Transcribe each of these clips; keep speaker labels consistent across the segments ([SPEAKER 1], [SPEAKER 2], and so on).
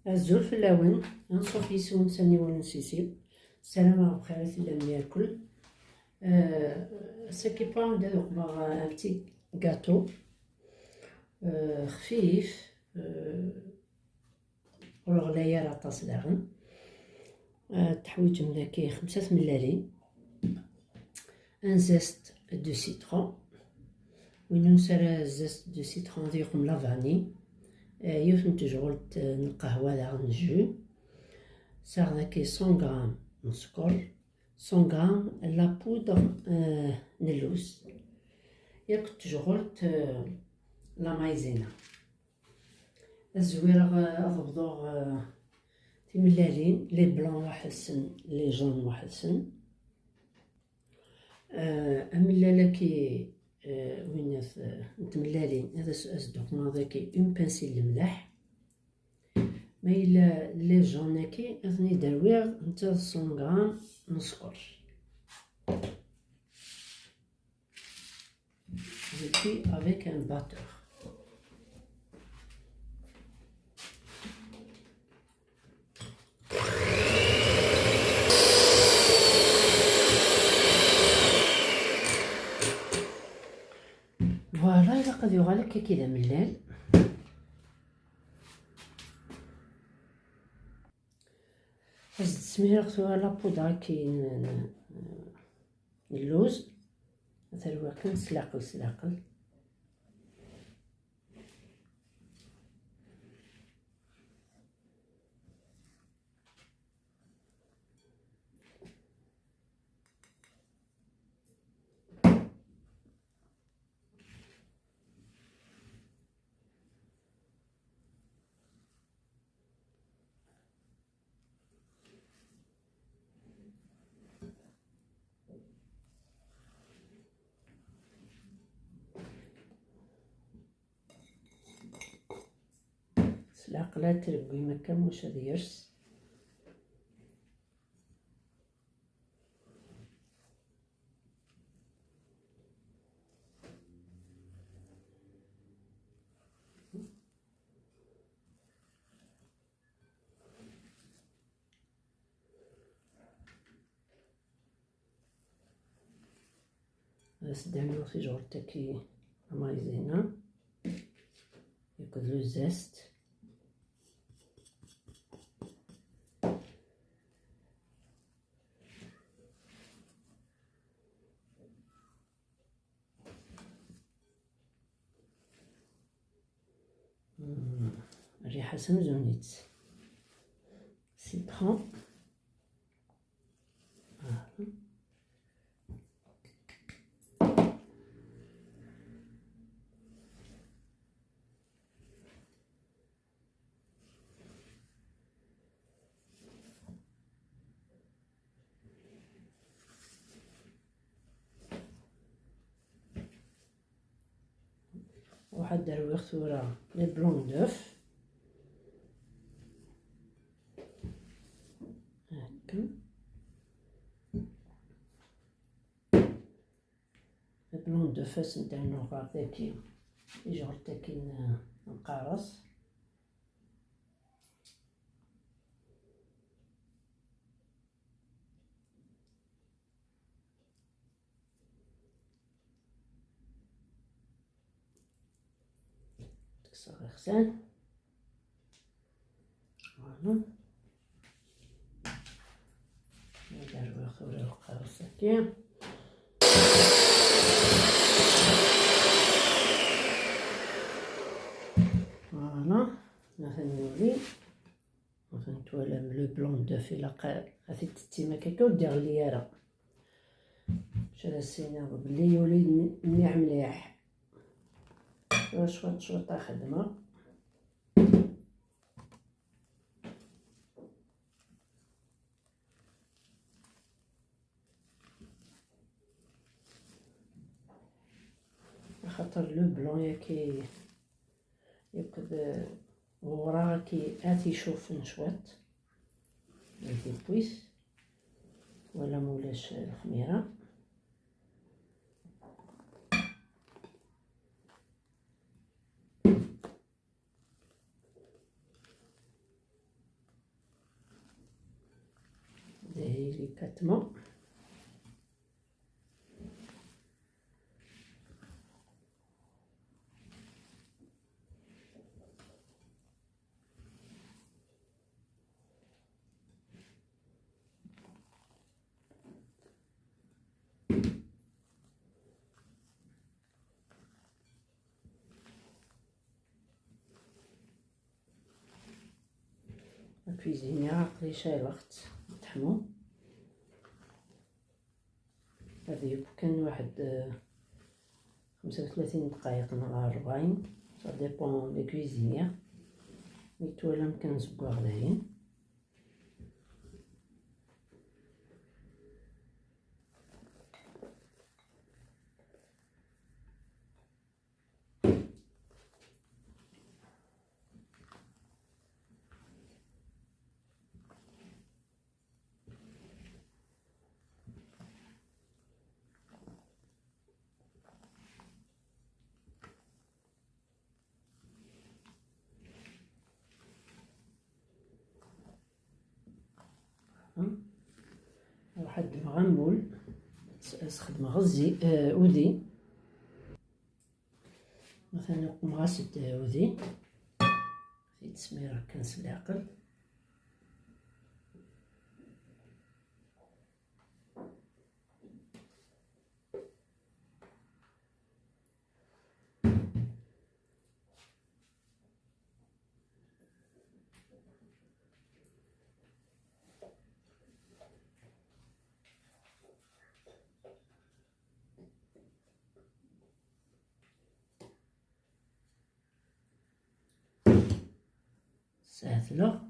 [SPEAKER 1] الزول في اللون نصوف يسون سني ونسيسي السلامة بخير لم ياكل سكي بان داروك باغ ان بتي غاتو خفيف والغلاية راه طاس لاغن التحويج مذاكي 5 ملالين ان زيست دو سيترون وين نسرى زيست دو سيترون ديقوم لافاني يوثن تجغلت القهوة لاغن جو ساغ ذاكي 100 غرام من سكر 100 غرام لا بودر نلوز ياك تجغلت لا مايزينا الزويرة أضبضوغ تملالين لي بلون واحد سن لي جون واحد سن أملالا كي وين نتملالين هذا أصدق ناضيكي اون بانسيل الملح ما إلا لي جوناكي أثني داويغ نتا 100 غرام من سكر je cuis avec un batteur. فوالا إلا قد يغالك كي ملال هز تسميرة ختوها لابودرا كي اللوز مثلا واكن سلاقل سلاقلا تربي مكان واش هاد يرس سدانو في جورتكي مايزينا ياكل لو زيست الريحة سمزونيت سيترون واحد دارويغ ثورة لي بلون دوف هاكا لي بلون دوف ندهنو غاداكي يجعل تاكي نقارص تكسر غسان فوالا نديرو ثورة القارص هاكيا فوالا مثلا نولي مثلا توالى لو بلون دوف إلا غادي تتيما كاكا ودير ليارة باش هذا السيناغ بلي يولي منيع مليح شوطة خدمة خاطر لو بلون ياكي يقد وراه كي اتي شوف نشوات هادي بويس ولا مولاش الخميرة délicatement. الكويزيني عقلي شاي الوقت نطحنو. هذه كان واحد 35 دقائق على 40 سا ديبون لي كويزينيا. ميتوالا مكان نزقو غلايين. واحد المغمول نستخدم غزي أودي، مثلا مغاسل أودي في تسميرة كنس العقل. سهلة.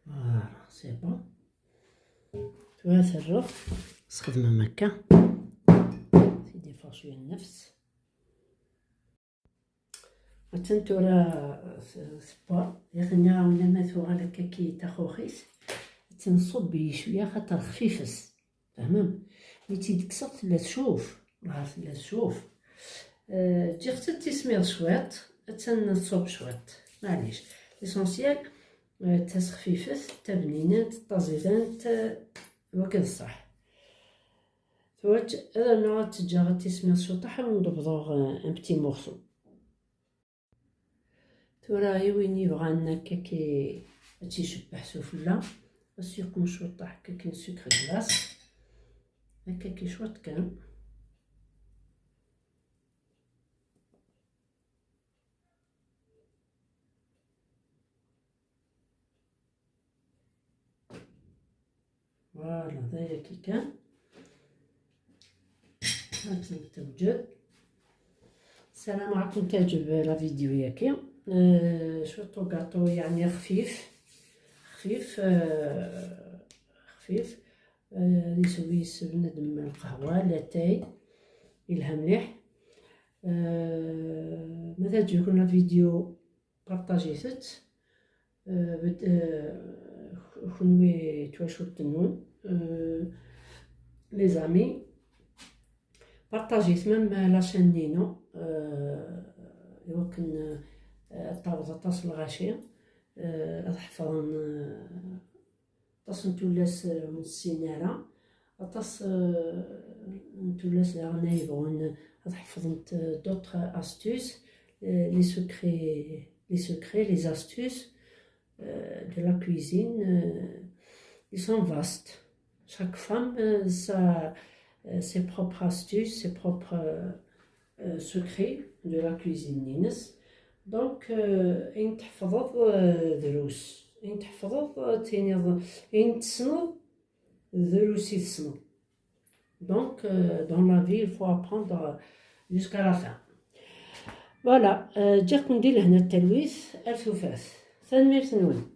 [SPEAKER 1] فوالا سي بون. تواتر نستخدمها مكة في دفاع شوية النفس. تنتورا ثبا يغنى ولا ماثو على كي تاخوخيس تنصب شوية خاطر خفيفس فهمم. ملي تيدكسر تلا تشوف راه تلا تشوف تجي حتى تسمير شويط تنصب شويط معليش ليسونسيال تاس خفيفس تا بنينات تا زيدانت وكذا صح. ثوات انا تجا تسمير شويط حاول نضبطو ان بتي مورسو. تورا وين يبغى كي تيشبح سفلة بس يكون شوط هكا كي سكر كلاص هكا كي شوط كان. فوالا هذايا كي كان هاك توجد. السلام عليكم. تعجب لا فيديو ياكي شوطو كاطو يعني خفيف خفيف خفيف يسوي بنادم القهوة لاتاي يلها مليح. ماذا تجيكم لا فيديو بارطاجيت خنوي تواشو التنون لي زامي بارطاجيت ميم لاشين نينو يمكن طاس الغاشية تحفظن طاس نتولاس من السينارة طاس نتولاس رانا يبغون تحفظن دوطخ استوس لي سكري لي استوس de la cuisine ils sont vastes. Chaque femme a ses propres astuces, ses propres secrets de la cuisine نينس. دونك اين تحفظض دروس اين تحفظض تينيض اين تسنض دروس يتسنض. دونك dans la vie il faut apprendre jusqu'à la fin. فوالا جاكم ندير هنا التلويث الثلاث ثاني نون.